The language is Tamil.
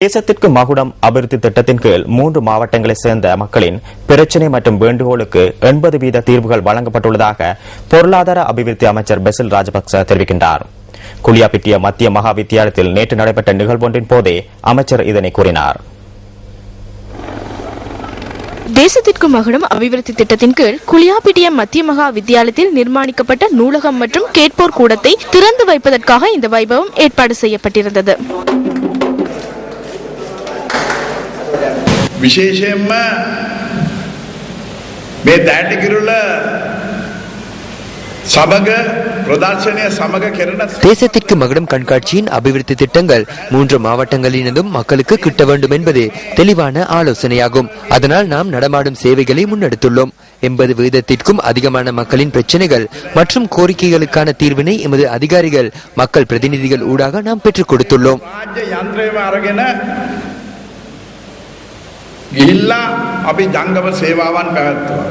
தேசத்திற்கு மகுடம் அபிவிருத்தி திட்டத்தின் கீழ் 3 மாவட்டங்களைச் சேர்ந்த மக்களின் பிரச்சினை மற்றும் வேண்டுகோளுக்கு 80% தீர்வுகள் வழங்கப்பட்டுள்ளதாக பொருளாதார அபிவிருத்தி அமைச்சர் பெசில் ராஜபக்ச தெரிவிக்கின்றார். குளியாப்பிட்டிய மத்திய மகா வித்தியாலயத்தில் நேற்று நடைபெற்ற நிகழ்வொன்றின் போதே அமைச்சர் இதனை கூறினார். தேசத்திற்கு மகுடம் அபிவிருத்தி திட்டத்தின் கீழ் குளியாப்பிட்டிய மத்திய மகா வித்தியாலயத்தில் நிர்மாணிக்கப்பட்ட நூலகம் மற்றும் கேட்போர் கூடத்தை திறந்து வைப்பதற்காக இந்த வைபவம் ஏற்பாடு செய்யப்பட்டிருந்தது. විශේෂයෙන්ම මේ දැටිකිරුල සමග பிரதர்ஷனிய சமக කෙරෙන தேசத்திற்கு மகுடம் கண்காட்சியின் அபிவிருத்தி திட்டங்கள் 3 மாவட்டங்களிலிருந்தும் மக்களுக்கு கிட்ட வேண்டும் என்பது தெளிவான ஆலோசனையாகும். அதனால் நாம் நடமாடும் சேவைகளை முன்னெடுத்துள்ளோம். 80% அதிகமான மக்களின் பிரச்சனைகள் மற்றும் கோரிக்கைகளுக்கான தீர்வினை எமது அதிகாரிகள் மக்கள் பிரதிநிதிகள் ஊடாக நாம் பெற்றுக் கொடுத்துள்ளோம். ගිහිල්ලා අපි ජංගම සේවාවන් පැවැත්තුවා.